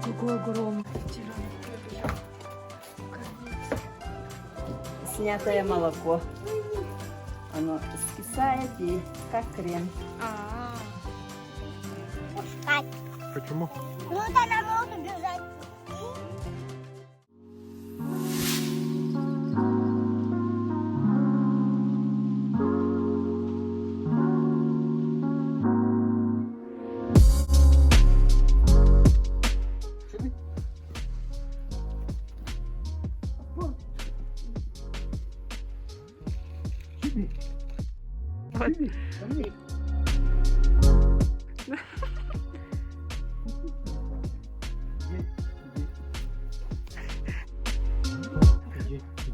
Какой огромный. Снятое молоко. Оно скисает и как крем. Пускай. Почему? Ну, да, нам могут бежать.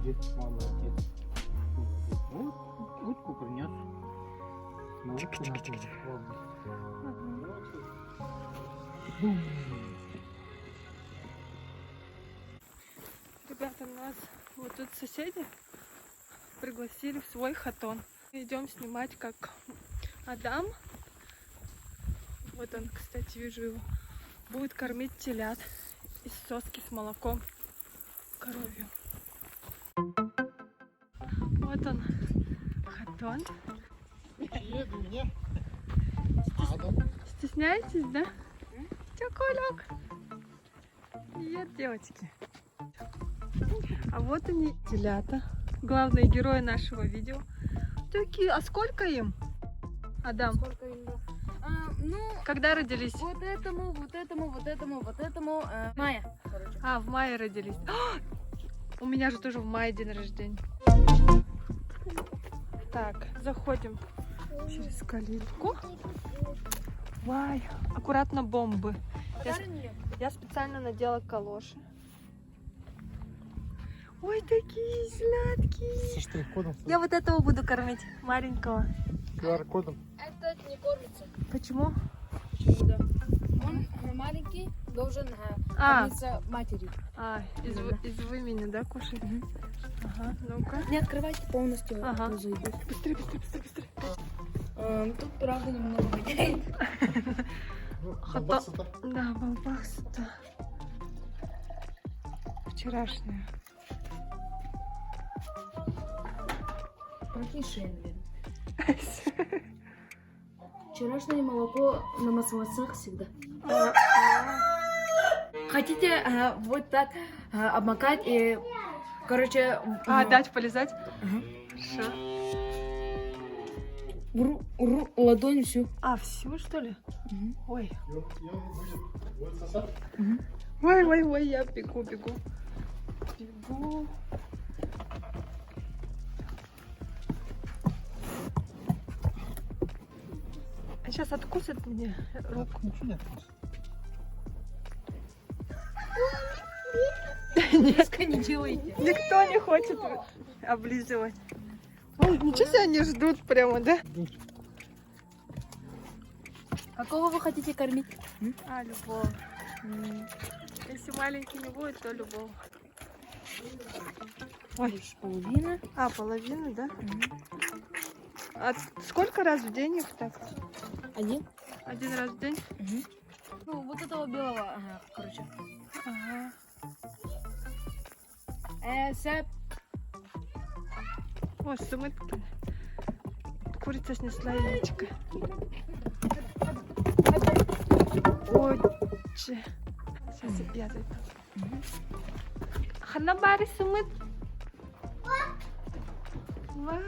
Иди, молодец. Вот, утку принес. Ребята, нас вот тут соседи пригласили в свой хатон. Идем снимать, как Адам, вот он, кстати, вижу его, будет кормить телят из соски с молоком коровью. Вот он, хатон. Стесняетесь, да? Чё, Колек? Привет, девочки. А вот они, телята, главные герои нашего видео. Такие, а сколько им, Адам? Сколько им, да? Ну, Когда родились? вот этому, мая, короче. А, в мае родились. У меня же тоже в мае день рождения. Так, заходим через калитку. Вай, аккуратно бомбы. Я специально надела калоши. Ой, такие сладкие. Со штрих-кодом? Я вот этого буду кормить, маленького. QR-кодом? Это не кормится. Почему? Почему, да? Он маленький, должен кормиться матерью. Из вымени, да, кушать? Ага, ну-ка. Не открывайте полностью. Ага. Зайдет. Быстрее, быстрее, быстрее, быстрее. Тут, правда, немного воняет. Колбаса-то? Да, балбаса-то. Вчерашняя. Прохи Шенвин. Вчерашнее молоко на маслах всегда. Хотите вот так обмакать и, короче... Дать полезать? Хорошо. Хорошо. Ладонь всю. Всю, что ли? Ой. И он будет сосать? Ой, я бегу. Бегу. Сейчас откусит мне руку. Ничего нет. Близко не делайте. Никто не хочет облизывать. Ой, ничего себе они ждут прямо, да? Какого вы хотите кормить? Любого. Если маленький не будет, то любого. Ой, Половина. половину, да? Сколько раз в день их так? Один. Один раз в день? Ну, вот этого белого, короче. Ага. Ой, сумытки. Курица снесла яичко. Ой, сейчас я зайду. Ханабари сумыт. Вау.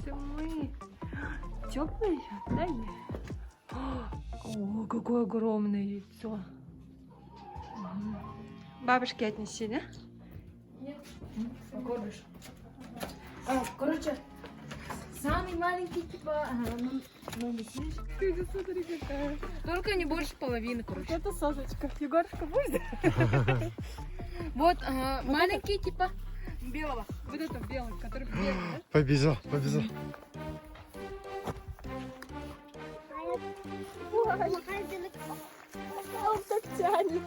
Сумыт. Теплый? Да, нет? О, какое огромное яйцо. Бабушке отнеси, да? Нет. Покормишь. Короче, самый маленький, типа, ну не съешь. Смотри, какая. Только не больше половины, короче. Это сосочка. Егорушка будет? Вот, маленький, типа, белого. Вот это белый, который белый, да? Побежал. Он так тянет.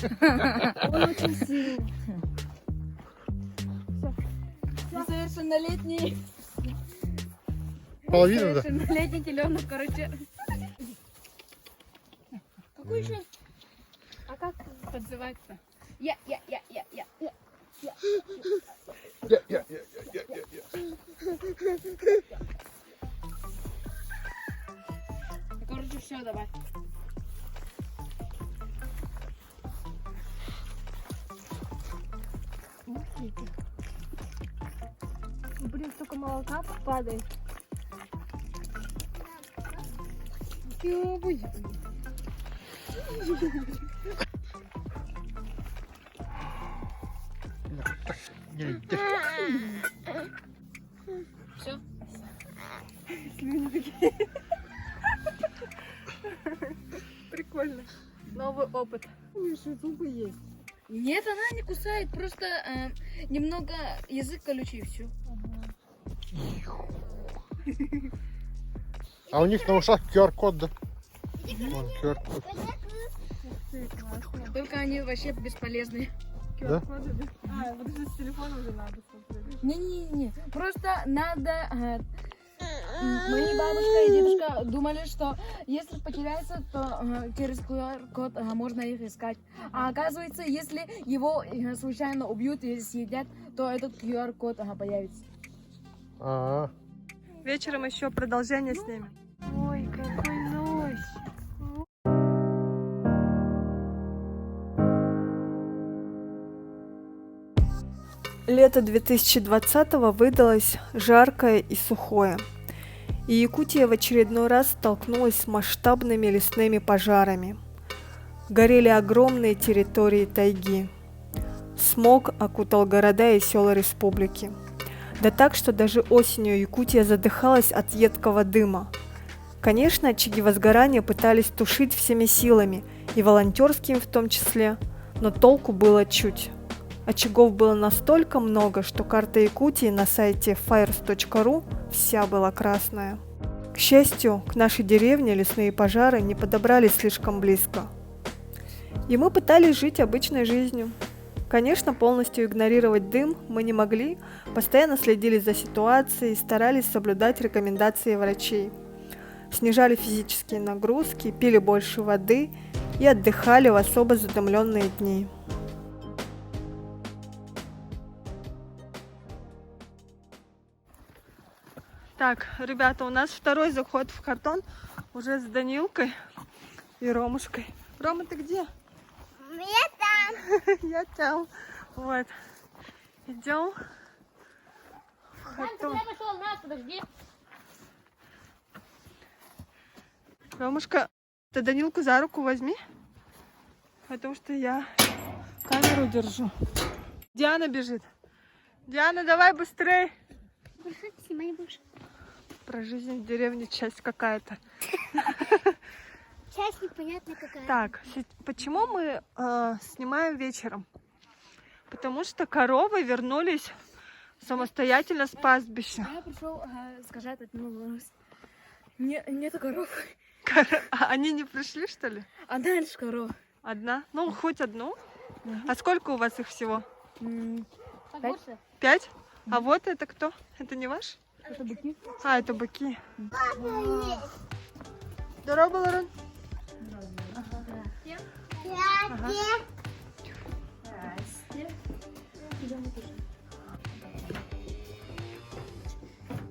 Он очень сильный. Несовершеннолетний. Половина, да? Несовершеннолетний теленок, короче. Какой еще? А как подзываться? Я. Короче, все, давай. Блин, столько молока падает. Все. Прикольно. Новый опыт. Зубы есть. Нет, она не кусает, просто немного язык колючий, и все. А у них на ушах QR-код, да? Вон, QR-код. Только они вообще бесполезные. Да? А, вот это с телефона уже надо смотреть. Не, просто надо... Мои бабушка и дедушка думали, что если потеряется, то через QR-код можно их искать. А оказывается, если его случайно убьют и съедят, то этот QR-код появится. А, Вечером еще продолжение снимем. Ой, какой ночь. Лето 2020-го выдалось жаркое и сухое. И Якутия в очередной раз столкнулась с масштабными лесными пожарами. Горели огромные территории тайги. Смог окутал города и села республики. Да так, что даже осенью Якутия задыхалась от едкого дыма. Конечно, очаги возгорания пытались тушить всеми силами, и волонтерскими в том числе, но толку было чуть. Очагов было настолько много, что карта Якутии на сайте fires.ru вся была красная. К счастью, к нашей деревне лесные пожары не подобрались слишком близко. И мы пытались жить обычной жизнью. Конечно, полностью игнорировать дым мы не могли, постоянно следили за ситуацией, старались соблюдать рекомендации врачей. Снижали физические нагрузки, пили больше воды и отдыхали в особо задымленные дни. Так, ребята, у нас второй заход в картон уже с Данилкой и Ромушкой. Рома, ты где? Я там. Я там. Вот. Идем в картон. Ромушка, ты Данилку за руку возьми, потому что я камеру держу. Диана бежит. Диана, давай быстрее. Снимай будешь. Про жизнь в деревне часть какая-то. Часть непонятно какая. Так, почему мы снимаем вечером? Потому что коровы вернулись самостоятельно с пастбища. Я пришел сказать одну новость. Нету коров. А они не пришли, что ли? Одна лишь корова. Одна? Ну, хоть одну. А сколько у вас их всего? 5. 5? А вот это кто? Это не ваш? Это быки. А, это быки. Здорово, Лорен. Ага.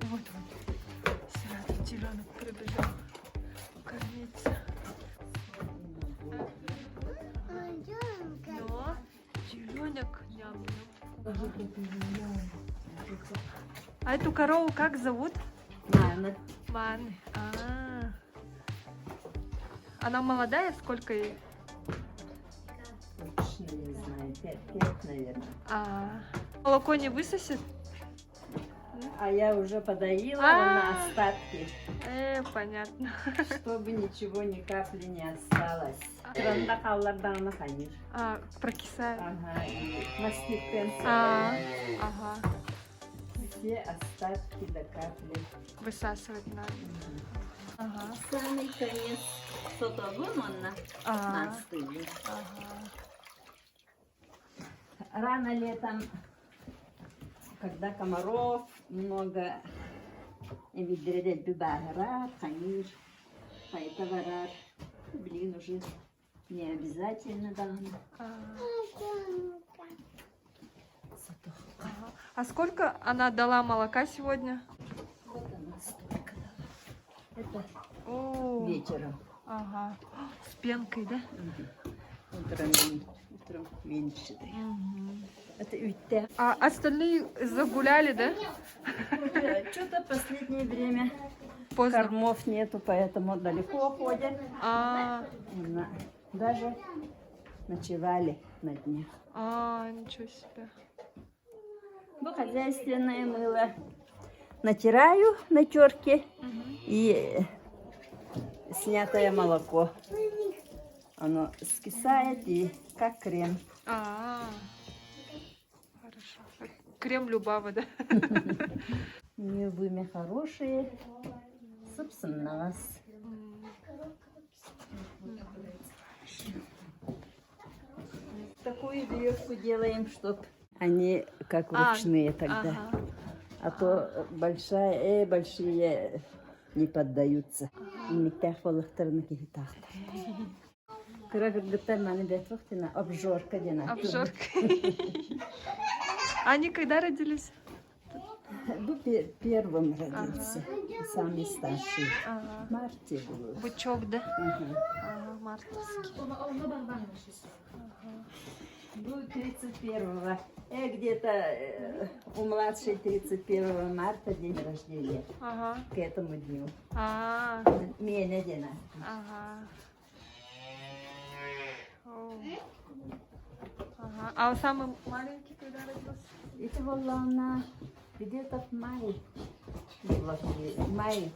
Вот. Сразу теленок прибежал кормиться. Но теленок ням-ням. А эту корову как зовут? Мама. Маны. А-а-а. Она молодая? Сколько ей? Точно не знаю, 5, наверное. Молоко не высосет? А я уже подоила А. на остатки, Понятно. чтобы ничего, ни капли не осталось. Рандакаллардан ханир. Прокисает. Ага, и мастикпен Ага. все остатки до капли. Высасывать надо. Ага. Самый конец сотовым он на Ага. настыле. Ага. рано летом, когда комаров много, и медведь бибагара, хамир, поэтоварар, блин, уже не обязательно давно. А сколько она дала молока сегодня? Вот она столько дала. Это О, вечером. ага. С пенкой, да? Утром меньше. Это үйтте. А остальные загуляли, да? Что-то последнее время Поздно. кормов нету, поэтому далеко ходят. Даже ночевали на днях. Ничего себе. Ну, хозяйственное мыло натираю на терке и снятое молоко. Оно скисает и как крем. Хорошо. Крем Любава, да? У нее вымя хорошие, собственно, нас. Такую веревку делаем, чтоб они как ручные тогда. А то большие не поддаются. Обжорка дина. Обжорка. Они когда родились? Первым родился, самый старший. В марте был. Бычок, да? Мартовский. Будет 31-го. Где-то у младшей 31 марта день рождения. К этому дню. Меня день. А у самый маленький когда родился? Это была она где-то в мае. В мае.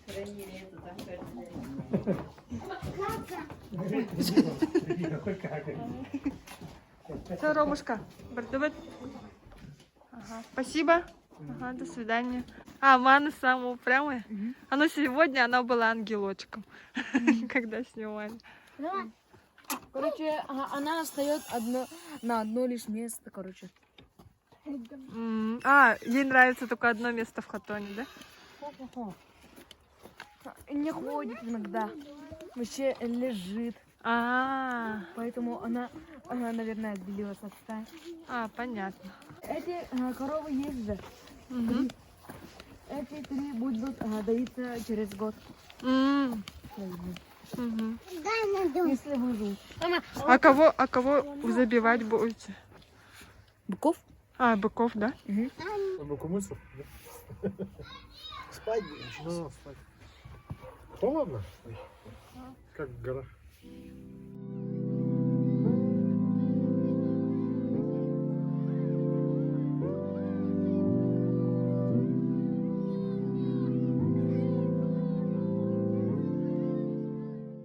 Хранили это там каждый день. Все, Ромушка, давай. Спасибо. До свидания. Мана самая упрямая. Сегодня она была ангелочком, когда снимали. Короче, она остает на одно лишь место, короче. Ей нравится только одно место в хатоне, да? Не ходит иногда. Вообще лежит. Поэтому она, наверное, отделилась от стаи. Понятно. Эти коровы есть же. Эти 3 будут доиться через год. Если выживут. А кого забивать будете? Быков? Быков, да? Быкомысов? Спать будешь? Да, спать. Холодно? Как в горах.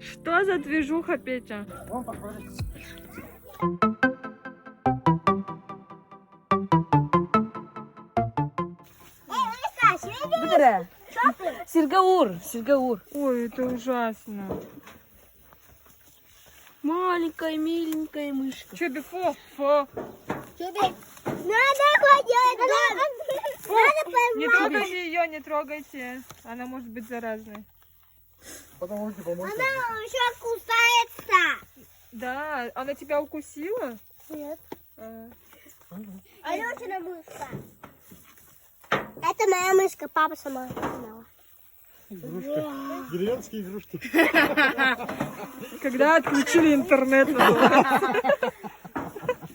Что за движуха, Петя? Вон посмотри. Сиргаур. Ой, это ужасно. Маленькая, миленькая мышка. Че, Бифо? Фо. Надо ходить. Не трогайте ее, не трогайте. Она может быть заразной. Потом руки помойте. Она уже кусается. Да, она тебя укусила? Нет. А. мышка. Это моя мышка, папа сама сняла. Игрушки. Деревенские игрушки. Когда отключили интернет, называется.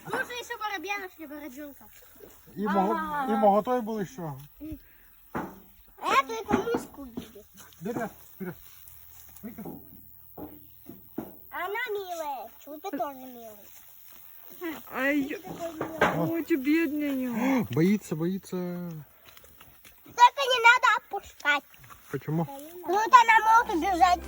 Нужно еще воробьянов для воробенка. И моготой был еще. Я только мышку видел. Вперед, вперед. Она милая. Чудо тоже милый. Ай, ой, ты бедная. Боится. Только не надо опускать. Почему? Ну, вот она может убежать.